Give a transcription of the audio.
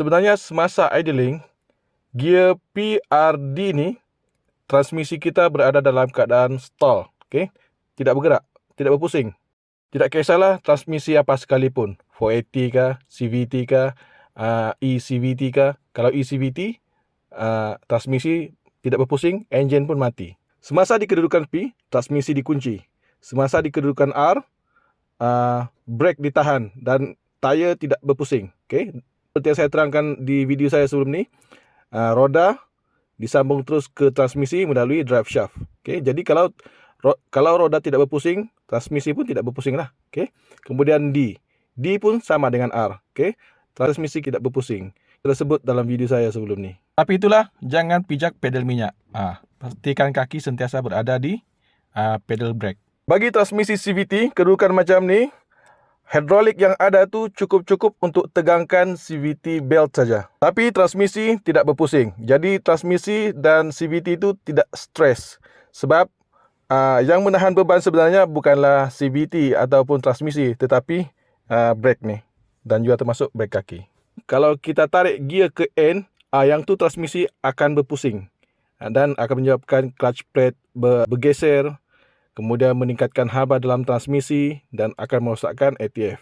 Sebenarnya semasa idling, gear PRD ni, transmisi kita berada dalam keadaan stall. Okay? Tidak bergerak, tidak berpusing. Tidak kisahlah transmisi apa sekalipun. 480 kah, CVT kah, ECVT kah. Kalau ECVT, transmisi tidak berpusing, enjin pun mati. Semasa di kedudukan P, transmisi dikunci. Semasa di kedudukan R, brake ditahan dan tayar tidak berpusing. Okay? Seperti yang saya terangkan di video saya sebelum ni, roda disambung terus ke transmisi melalui drive shaft. Okay? Jadi kalau roda tidak berpusing, transmisi pun tidak berpusing lah. Okay? Kemudian D pun sama dengan R. Okay? Transmisi tidak berpusing. Tersebut dalam video saya sebelum ni. Tapi itulah, jangan pijak pedal minyak. Pastikan kaki sentiasa berada di pedal brake. Bagi transmisi CVT, kedudukan macam ni, hidrolik yang ada tu cukup-cukup untuk tegangkan CVT belt saja. Tapi transmisi tidak berpusing. Jadi transmisi dan CVT itu tidak stres. Sebab yang menahan beban sebenarnya bukanlah CVT ataupun transmisi, tetapi brake ni. Dan juga termasuk brake kaki. Kalau kita tarik gear ke N, yang tu transmisi akan berpusing. Dan akan menyebabkan clutch plate bergeser, kemudian meningkatkan haba dalam transmisi dan akan merosakkan ATF.